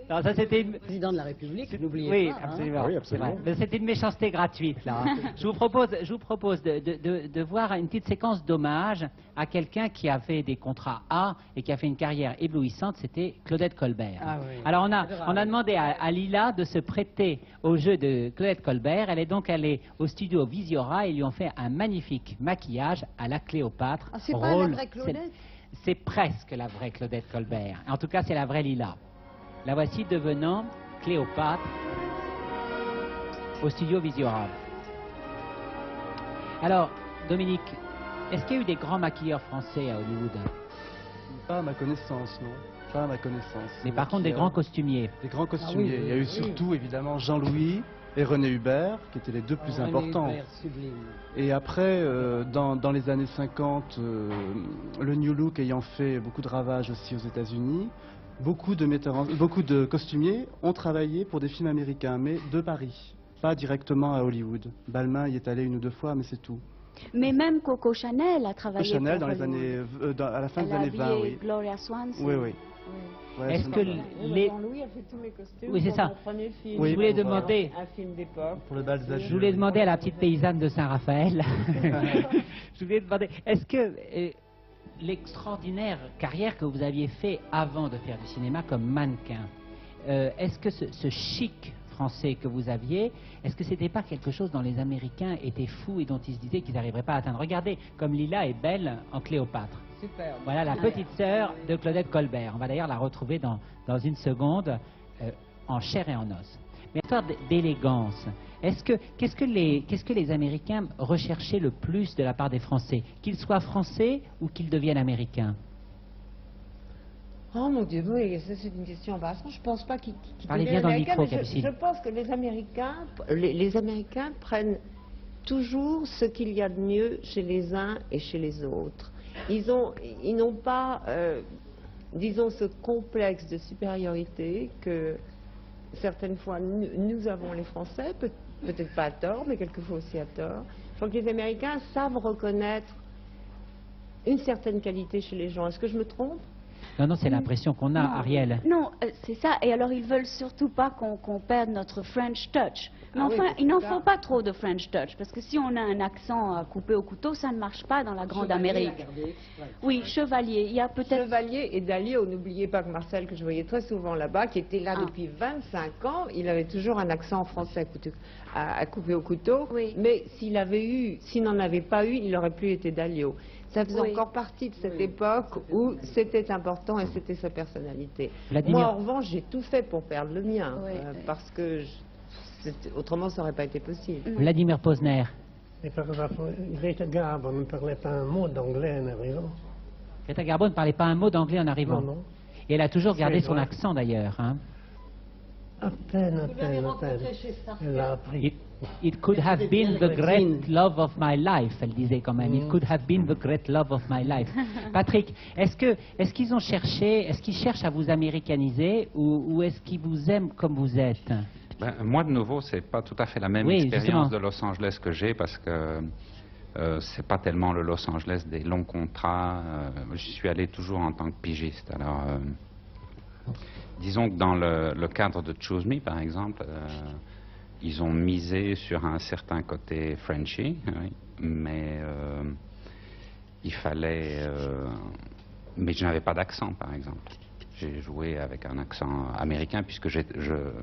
alors ça, c'était une... Président de la République, n'oubliez oui, pas. Absolument. Hein. Oui, absolument. Mais c'était une méchanceté gratuite, là. Je vous propose de voir une petite séquence d'hommage à quelqu'un qui avait des contrats A et qui a fait une carrière éblouissante, c'était Claudette Colbert. Ah, oui. Alors, on a demandé à Lila de se prêter au jeu de Claudette Colbert. Elle est donc allée au studio Visiora et ils lui ont fait un magnifique maquillage à la Cléopâtre. Ah, c'est pas la vraie Claudette? C'est presque la vraie Claudette Colbert. En tout cas, c'est la vraie Lila. La voici devenant Cléopâtre au studio Visiora. Alors, Dominique, est-ce qu'il y a eu des grands maquilleurs français à Hollywood? Pas à ma connaissance, non. Pas à ma connaissance. Mais par contre, des grands costumiers. Des grands costumiers. Il y a eu surtout, évidemment, Jean-Louis et René Hubert, qui étaient les deux plus importants. Hubert, sublime. Et après, dans les années 50, le New Look ayant fait beaucoup de ravages aussi aux États-Unis, beaucoup de costumiers ont travaillé pour des films américains, mais de Paris, pas directement à Hollywood. Balmain y est allé 1 ou 2 fois, mais c'est tout. Mais même Coco Chanel a travaillé Coco Chanel pour dans les années, à la fin des années 20, oui. Gloria Swanson. Oui, oui. Ouais, Est-ce que les... Jean-Louis a fait tous mes costumes Oui, c'est pour ça. mon premier film. Oui, je voulais demander... Un film d'époque. Pour le bal des adultes. Je voulais demander à la petite paysanne de Saint-Raphaël, je voulais demander, est-ce que l'extraordinaire carrière que vous aviez fait avant de faire du cinéma comme mannequin, est-ce que ce chic français que vous aviez, est-ce que c'était pas quelque chose dont les Américains étaient fous et dont ils se disaient qu'ils n'arriveraient pas à atteindre? Regardez comme Lila est belle en Cléopâtre. Super. Voilà la petite sœur de Claudette Colbert. On va d'ailleurs la retrouver dans une seconde en chair et en os. Mais histoire d'élégance, qu'est-ce que les Américains recherchaient le plus de la part des Français? Qu'ils soient français ou qu'ils deviennent américains? Oh mon Dieu, oui, ça c'est une question vaste. Je ne pense pas qu'ils Parlez bien deviennent dans le américains, micro, mais Capucine. je pense que les Américains prennent toujours ce qu'il y a de mieux chez les uns et chez les autres. Ils n'ont pas, disons, ce complexe de supériorité que certaines fois nous avons les Français, peut-être pas à tort, mais quelquefois aussi à tort. Je crois que les Américains savent reconnaître une certaine qualité chez les gens. Est-ce que je me trompe? Non, non, c'est l'impression qu'on a, Ariel. Non, c'est ça. Et alors, ils veulent surtout pas qu'on perde notre French touch. Mais Ah enfin, oui, il n'en ça. faut pas trop de French touch, parce que si on a un accent à couper au couteau, ça ne marche pas dans la grande Amérique. Oui, chevalier. Il y a peut-être... Chevalier et Dalio, n'oubliez pas que Marcel, que je voyais très souvent là-bas, qui était là depuis 25 ans, il avait toujours un accent français à couper au couteau. Oui. Mais s'il n'en avait pas eu, il n'aurait plus été Dalio. Ça faisait encore partie de cette époque où c'était important et c'était sa personnalité. Vladimir... Moi, en revanche, j'ai tout fait pour perdre le mien, Oui. parce que autrement, ça n'aurait pas été possible. Vladimir Posner. Et par rapport, Greta Garbo ne parlait pas un mot d'anglais en arrivant. Greta Garbo ne parlait pas un mot d'anglais en arrivant. Non, non. Et elle a toujours gardé son vrai. accent d'ailleurs. Hein. À peine, à peine, à peine. Elle a appris. It could have been the great love of my life, elle disait quand même. It could have been the great love of my life. Patrick, est-ce qu'ils ont cherché, est-ce qu'ils cherchent à vous américaniser ou est-ce qu'ils vous aiment comme vous êtes? Ben, moi, de nouveau, c'est pas tout à fait la même Oui, expérience justement. de Los Angeles que j'ai, parce que c'est pas tellement le Los Angeles des longs contrats. J'y suis allé toujours en tant que pigiste. Alors, disons que dans le cadre de Choose Me, par exemple, ils ont misé sur un certain côté Frenchy, oui, mais il fallait... mais je n'avais pas d'accent, par exemple. J'ai joué avec un accent américain, puisque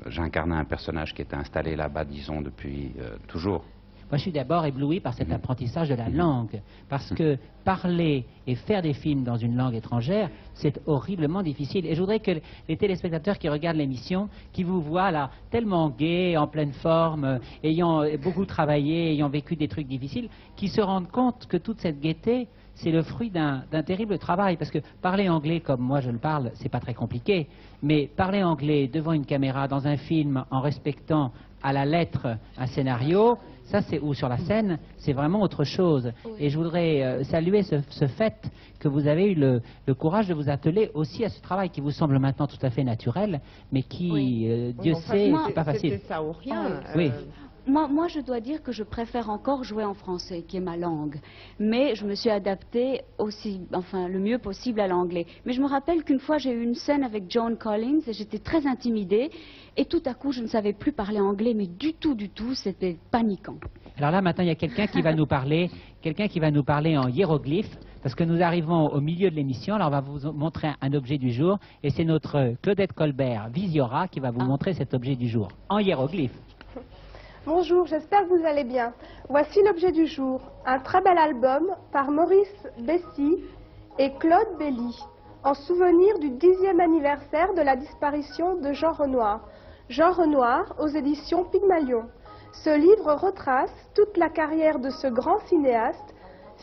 j'incarnais un personnage qui était installé là-bas, disons, depuis toujours. Moi, je suis d'abord ébloui par cet apprentissage de la langue, parce que parler et faire des films dans une langue étrangère, c'est horriblement difficile. Et je voudrais que les téléspectateurs qui regardent l'émission, qui vous voient là, tellement gai, en pleine forme, ayant beaucoup travaillé, ayant vécu des trucs difficiles, qui se rendent compte que toute cette gaieté, c'est le fruit d'un terrible travail. Parce que parler anglais comme moi je le parle, c'est pas très compliqué. Mais parler anglais devant une caméra, dans un film, en respectant à la lettre un scénario, ça c'est ou sur la scène, c'est vraiment autre chose. Oui. Et je voudrais saluer ce fait que vous avez eu le courage de vous atteler aussi à ce travail qui vous semble maintenant tout à fait naturel, mais qui, Oui. Dieu sait, c'est pas facile. C'était ça ou rien. Oui. Moi, je dois dire que je préfère encore jouer en français, qui est ma langue. Mais je me suis adaptée aussi, enfin, le mieux possible à l'anglais. Mais je me rappelle qu'une fois, j'ai eu une scène avec Joan Collins et j'étais très intimidée. Et tout à coup, je ne savais plus parler anglais, mais du tout, c'était paniquant. Alors là, maintenant, il y a quelqu'un qui va nous parler, en hiéroglyphes, parce que nous arrivons au milieu de l'émission. Alors, on va vous montrer un objet du jour, et c'est notre Claudette Colbert Visiora qui va vous montrer cet objet du jour, en hiéroglyphes. Bonjour, j'espère que vous allez bien. Voici l'objet du jour, un très bel album par Maurice Bessy et Claude Belly, en souvenir du 10e anniversaire de la disparition de Jean Renoir. Jean Renoir aux éditions Pygmalion. Ce livre retrace toute la carrière de ce grand cinéaste,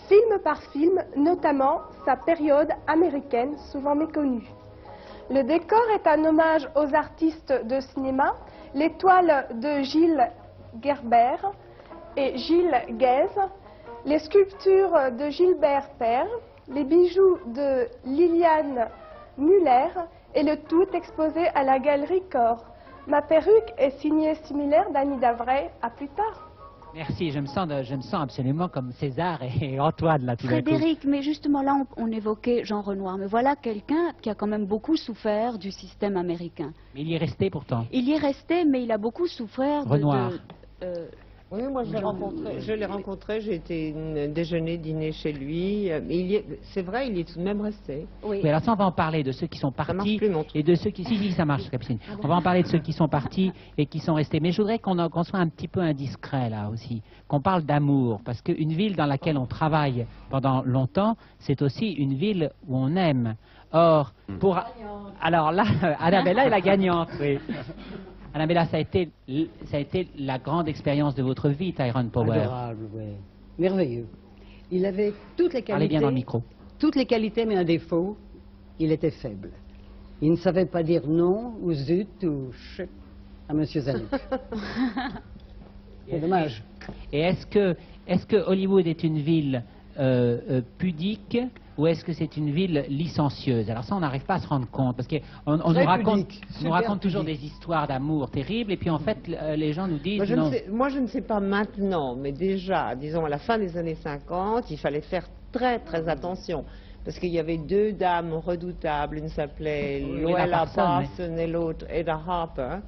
film par film, notamment sa période américaine souvent méconnue. Le décor est un hommage aux artistes de cinéma, les toiles de Gilles Gerber et Gilles Guèze, les sculptures de Gilbert Père, les bijoux de Liliane Muller et le tout exposé à la galerie Cor. Ma perruque est signée similaire d'Annie Davray. À plus tard. Merci, je me sens absolument comme César et Antoine là tout d'un coup. Frédéric, mais justement là, on évoquait Jean Renoir. Mais voilà quelqu'un qui a quand même beaucoup souffert du système américain. Mais il y est resté pourtant. Il y est resté, mais il a beaucoup souffert Renoir. Oui, moi je l'ai rencontré, j'ai été déjeuner, dîner chez lui. C'est vrai, il y est tout de même resté. Oui. Oui, alors ça, on va en parler de ceux qui sont marche partis plus, mon truc. et de ceux qui... Si, ça marche, Capucine. On va en parler de ceux qui sont partis et qui sont restés. Mais je voudrais qu'on soit un petit peu indiscret là aussi, qu'on parle d'amour, parce qu'une ville dans laquelle on travaille pendant longtemps, c'est aussi une ville où on aime. Or, alors là, Annabella est la gagnante, oui. Annabella, ça a été la grande expérience de votre vie, Tyrone Power. Adorable, oui. Merveilleux. Il avait toutes les qualités. Parlez bien dans le micro. Toutes les qualités, mais un défaut, il était faible. Il ne savait pas dire non, ou zut, ou chut à M. Zanuck. C'est dommage. Et est-ce que Hollywood est une ville pudique ou est-ce que c'est une ville licencieuse? Alors ça, on n'arrive pas à se rendre compte, parce qu'on nous raconte toujours des histoires d'amour terribles, et puis en fait, les gens nous disent... Moi, je ne sais pas maintenant, mais déjà, disons, à la fin des années 50, il fallait faire très, très attention. parce qu'il y avait deux dames redoutables, une s'appelait Oui, Luella Parson, Parson et l'autre Ada Harper.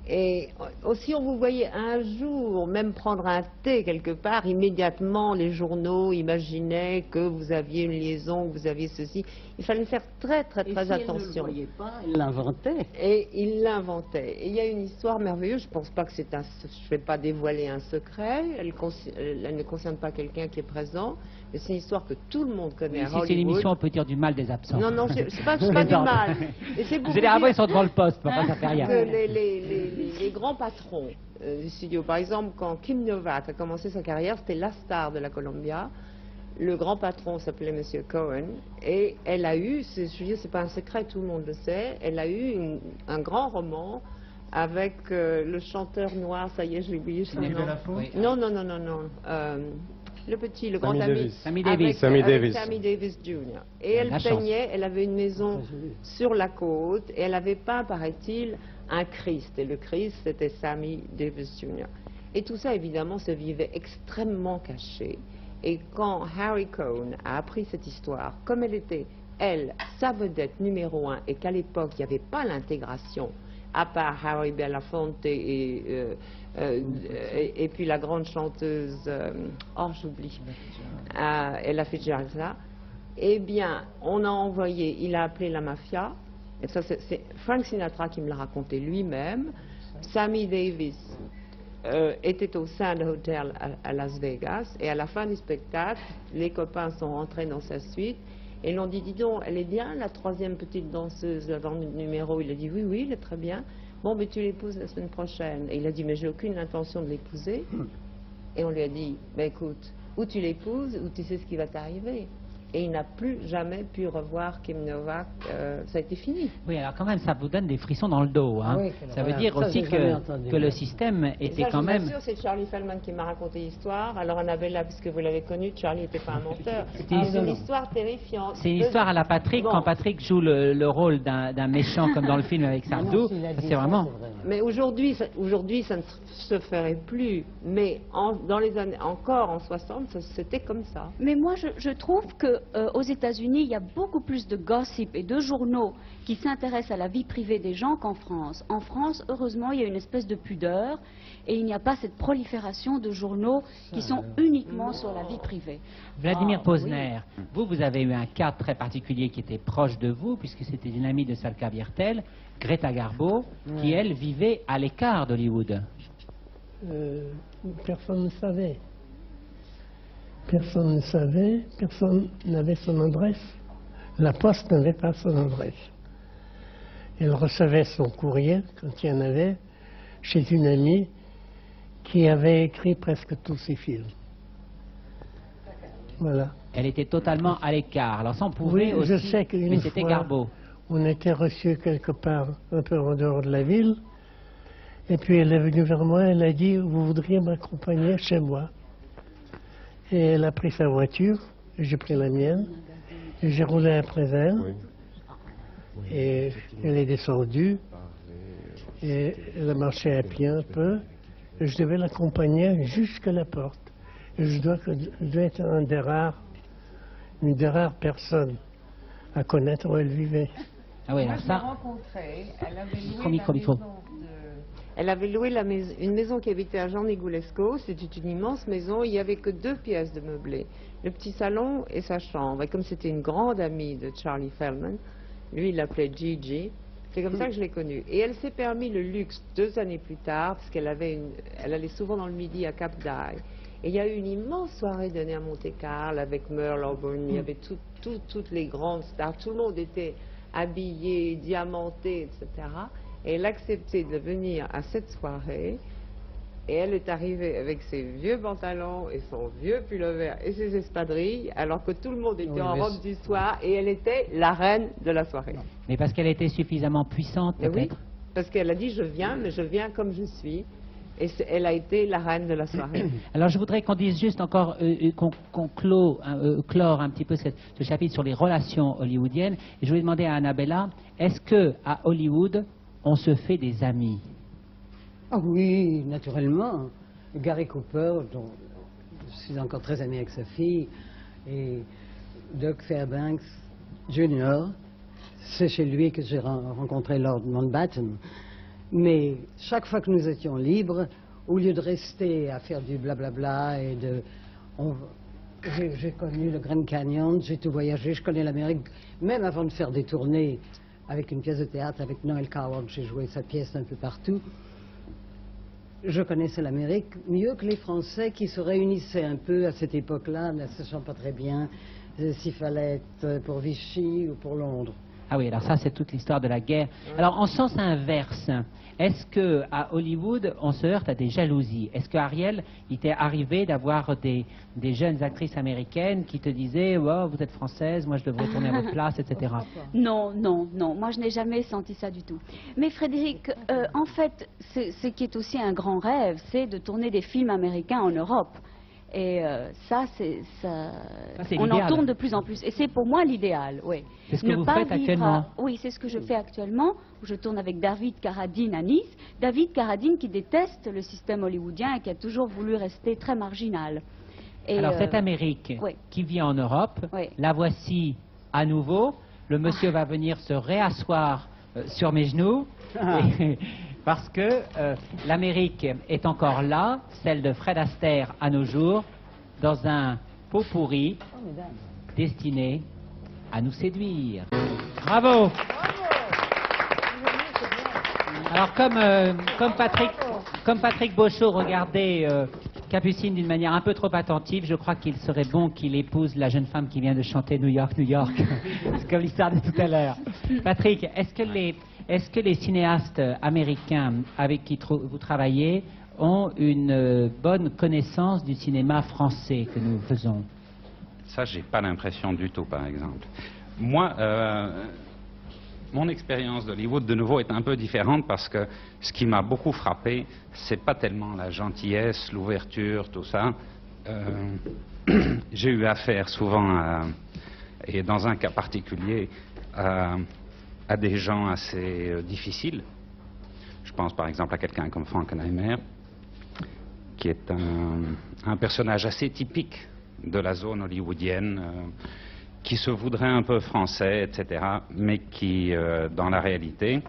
Et aussi, on vous voyait un jour même prendre un thé quelque part, immédiatement les journaux imaginaient que vous aviez une liaison, que vous aviez ceci. Il fallait faire très attention. Il ne le voyait pas, il l'inventait. Et il l'inventait. Et il y a une histoire merveilleuse, je ne pense pas que c'est un... Je ne vais pas dévoiler un secret, elle ne concerne pas quelqu'un qui est présent, mais c'est une histoire que tout le monde connaît à Si Hollywood. c'est l'émission, on peut dire du mal des absents. Non, non, c'est pas du mal. Et c'est pour Généralement, vous ils sont devant le poste, mais enfin, ça fait rien. que les grands patrons du studio, par exemple, quand Kim Novak a commencé sa carrière, c'était la star de la Columbia. Le grand patron s'appelait M. Cohen, et elle a eu, je veux dire, c'est pas un secret, tout le monde le sait, elle a eu un grand roman avec le chanteur noir, ça y est, j'ai oublié son nom. Oui. Non, le petit, le grand ami. Sammy Davis. Sammy Sammy Davis Jr. Et elle peignait, elle avait une maison sur la côte, et elle avait peint, paraît-il, un Christ. Et le Christ, c'était Sammy Davis Jr. Et tout ça, évidemment, se vivait extrêmement caché. Et quand Harry Cohn a appris cette histoire, comme elle était, elle, sa vedette numéro 1, et qu'à l'époque, il n'y avait pas l'intégration, à part Harry Belafonte et puis la grande chanteuse, j'oublie, Ella Fitzgerald, eh bien, on a envoyé, il a appelé la mafia, et ça c'est Frank Sinatra qui me l'a raconté lui-même. Sammy Davis était au Sand Hotel à Las Vegas, et à la fin du spectacle, les copains sont rentrés dans sa suite, et l'on dit, dis donc, elle est bien, la troisième petite danseuse avant le numéro. Il a dit, oui, oui, elle est très bien. Bon, mais tu l'épouses la semaine prochaine. Et il a dit, mais j'ai aucune intention de l'épouser. Et on lui a dit, ben écoute, ou tu l'épouses, ou tu sais ce qui va t'arriver. Et il n'a plus jamais pu revoir Kim Novak, ça a été fini. Oui, alors quand même, ça vous donne des frissons dans le dos. Hein. Ah oui, ça veut voilà. dire Ça, aussi j'ai jamais entendu. que le système était quand même... Sûr, c'est Charlie Feldman qui m'a raconté l'histoire. Alors Annabella, puisque vous l'avez connu, Charlie n'était pas un menteur. C'est une histoire terrifiante. C'est une histoire à la Patrick, quand Patrick joue le rôle d'un méchant comme dans le film avec Sardou. C'est vraiment... Mais aujourd'hui, ça ne se ferait plus. Mais dans les années, encore en 60, c'était comme ça. Mais moi, je trouve qu'aux États-Unis, il y a beaucoup plus de gossip et de journaux qui s'intéressent à la vie privée des gens qu'en France. En France, heureusement, il y a une espèce de pudeur et il n'y a pas cette prolifération de journaux qui sont uniquement sur la vie privée. Vladimir Posner, vous avez eu un cas très particulier qui était proche de vous, puisque c'était une amie de Salka Viertel, Greta Garbo, qui, elle, vivait à l'écart d'Hollywood. Personne ne savait. Personne ne savait, personne n'avait son adresse. La poste n'avait pas son adresse. Elle recevait son courrier, quand il y en avait, chez une amie qui avait écrit presque tous ses films. Voilà. Elle était totalement à l'écart. Alors ça, on pouvait Oui, aussi... je sais qu'une mais c'était fois, Garbo. on était reçus quelque part, un peu en dehors de la ville, et puis elle est venue vers moi, elle a dit, vous voudriez m'accompagner chez moi. Et elle a pris sa voiture, j'ai pris la mienne, et j'ai roulé après elle. Oui. Et elle est descendue, et elle a marché à pied un peu, et je devais l'accompagner jusqu'à la porte. Et je dois être une des rares personnes à connaître où elle vivait. Ah oui, Moi, alors je l'ai ça... rencontrée, elle avait loué Micro. Elle avait loué une maison qui habitait à Jean Nigulesco. C'était une immense maison. Il n'y avait que 2 pièces de meublé. Le petit salon et sa chambre. Et comme c'était une grande amie de Charlie Feldman, lui, il l'appelait Gigi. C'est comme ça que je l'ai connue. Et elle s'est permis le luxe 2 années plus tard, parce qu'elle elle allait souvent dans le midi à Cap d'Aille. Et il y a eu une immense soirée donnée à Monte-Carlo avec Merle Auburn. Il y avait toutes les grandes stars. Tout le monde était habillé, diamanté, etc. Et elle a accepté de venir à cette soirée, et elle est arrivée avec ses vieux pantalons et son vieux pullover et ses espadrilles, alors que tout le monde était en robe du soir, et elle était la reine de la soirée. Mais parce qu'elle était suffisamment puissante, peut-être? Oui, parce qu'elle a dit, je viens, mais je viens comme je suis. Et elle a été la reine de la soirée. Alors je voudrais qu'on dise juste encore, qu'on clore un petit peu ce chapitre sur les relations hollywoodiennes. Et je voulais demander à Annabella, est-ce qu'à Hollywood, on se fait des amis? Ah oui, naturellement. Gary Cooper, dont je suis encore très ami avec sa fille, et Doug Fairbanks Jr., c'est chez lui que j'ai rencontré Lord Mountbatten. Mais chaque fois que nous étions libres, au lieu de rester à faire du blablabla et de... J'ai connu le Grand Canyon, j'ai tout voyagé, je connais l'Amérique, même avant de faire des tournées avec une pièce de théâtre, avec Noel Coward, j'ai joué sa pièce un peu partout. Je connaissais l'Amérique mieux que les Français qui se réunissaient un peu à cette époque-là, ne sachant pas très bien s'il fallait être pour Vichy ou pour Londres. Ah oui, alors ça c'est toute l'histoire de la guerre. Alors en sens inverse, est-ce qu'à Hollywood on se heurte à des jalousies? Est-ce qu'Ariel, il t'est arrivé d'avoir des jeunes actrices américaines qui te disaient oh, vous êtes française, moi je devrais tourner à votre place, etc. Non, non, non, moi je n'ai jamais senti ça du tout. Mais Frédéric, en fait, ce qui est aussi un grand rêve, c'est de tourner des films américains en Europe. Et ça, on en tourne de plus en plus. Et c'est pour moi l'idéal, oui. C'est ce que vous faites actuellement? Oui, c'est ce que je fais actuellement. Je tourne avec David Carradine à Nice. David Carradine qui déteste le système hollywoodien et qui a toujours voulu rester très marginal. Et alors cette Amérique qui vit en Europe, la voici à nouveau. Le monsieur va venir se réasseoir sur mes genoux. Parce que l'Amérique est encore là, celle de Fred Astaire à nos jours, dans un pot pourri destiné à nous séduire. Bravo! Alors comme Patrick Beauchot regardait Capucine d'une manière un peu trop attentive, je crois qu'il serait bon qu'il épouse la jeune femme qui vient de chanter New York, New York. C'est comme l'histoire de tout à l'heure. Patrick, est-ce que les cinéastes américains avec qui vous travaillez ont une bonne connaissance du cinéma français que nous faisons? Ça, j'ai pas l'impression du tout, par exemple. Moi, mon expérience d'Hollywood, de nouveau, est un peu différente parce que ce qui m'a beaucoup frappé, c'est pas tellement la gentillesse, l'ouverture, tout ça. J'ai eu affaire souvent, et dans un cas particulier, à des gens assez difficiles. Je pense par exemple à quelqu'un comme Frankenheimer, qui est un personnage assez typique de la zone hollywoodienne, qui se voudrait un peu français, etc., mais qui, dans la réalité,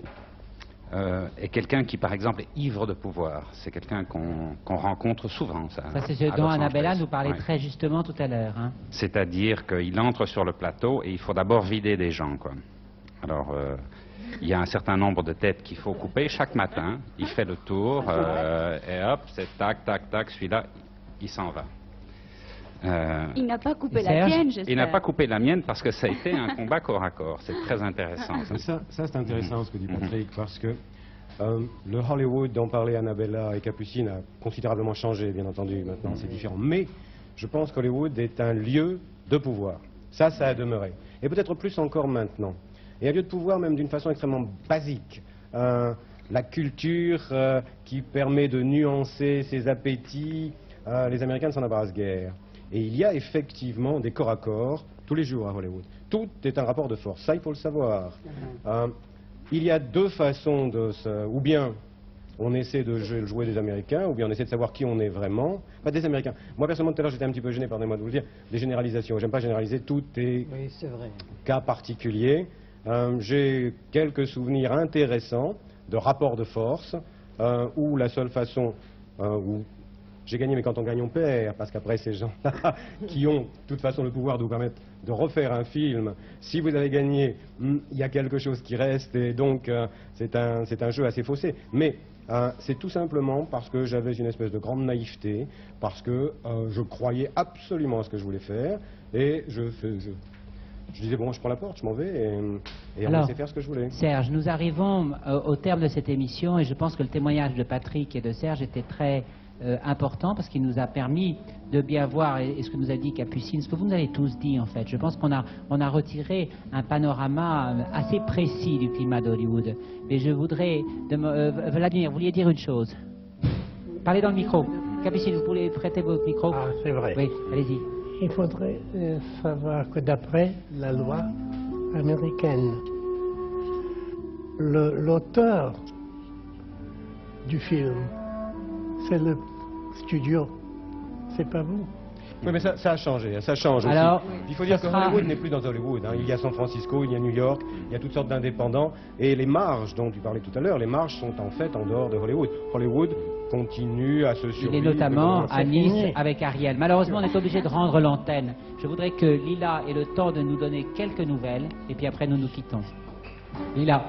est quelqu'un qui, par exemple, est ivre de pouvoir. C'est quelqu'un qu'on rencontre souvent. Ça c'est ce dont Annabella nous parlait très justement tout à l'heure. Hein. C'est-à-dire qu'il entre sur le plateau et il faut d'abord vider des gens, quoi. Alors, il y a un certain nombre de têtes qu'il faut couper chaque matin. Il fait le tour et hop, c'est tac, tac, tac, celui-là, il s'en va. Il n'a pas coupé la tienne, j'espère. Il n'a pas coupé la mienne parce que ça a été un combat corps à corps. C'est très intéressant. Ça c'est intéressant ce que dit Patrick, parce que le Hollywood dont parlait Annabella et Capucine a considérablement changé, bien entendu. Maintenant, c'est différent. Mais je pense qu'Hollywood est un lieu de pouvoir. Ça a demeuré. Et peut-être plus encore maintenant. Et un lieu de pouvoir même d'une façon extrêmement basique. La culture qui permet de nuancer ses appétits, les Américains ne s'en embarrassent guère. Et il y a effectivement des corps à corps tous les jours à Hollywood. Tout est un rapport de force, ça il faut le savoir. Il y a deux façons de se... Ou bien on essaie de jouer des Américains, ou bien on essaie de savoir qui on est vraiment. Pas des Américains. Moi personnellement tout à l'heure j'étais un petit peu gêné, pardonnez-moi de vous le dire, des généralisations. J'aime pas généraliser, tout est, cas particulier. J'ai quelques souvenirs intéressants de rapports de force, où la seule façon où j'ai gagné, mais quand on gagne, on perd, parce qu'après, ces gens-là, qui ont, de toute façon, le pouvoir de vous permettre de refaire un film, si vous avez gagné, il y a quelque chose qui reste, et donc, c'est un jeu assez faussé. Mais c'est tout simplement parce que j'avais une espèce de grande naïveté, parce que je croyais absolument à ce que je voulais faire, et je disais, bon, je prends la porte, je m'en vais, et on laissait faire ce que je voulais. Serge, nous arrivons au terme de cette émission, et je pense que le témoignage de Patrick et de Serge était très important, parce qu'il nous a permis de bien voir, et ce que nous a dit Capucine, ce que vous nous avez tous dit en fait. Je pense qu'on a retiré un panorama assez précis du climat d'Hollywood. Mais je voudrais... Vladimir, vous vouliez dire une chose? Parlez dans le micro. Capucine, vous pouvez prêter votre micro? Ah, c'est vrai. Oui, allez-y. Il faudrait savoir que d'après la loi américaine, l'auteur du film, c'est le studio, c'est pas vous. Oui, mais ça a changé, ça change Alors, aussi. Il faut dire que sera... Hollywood n'est plus dans Hollywood. Hein. Il y a San Francisco, il y a New York, il y a toutes sortes d'indépendants. Et les marges dont tu parlais tout à l'heure, les marges sont en fait en dehors de Hollywood. Hollywood continue à se survivre. Il est notamment à Nice avec Ariel. Malheureusement, on est obligé de rendre l'antenne. Je voudrais que Lila ait le temps de nous donner quelques nouvelles, et puis après nous nous quittons. Lila.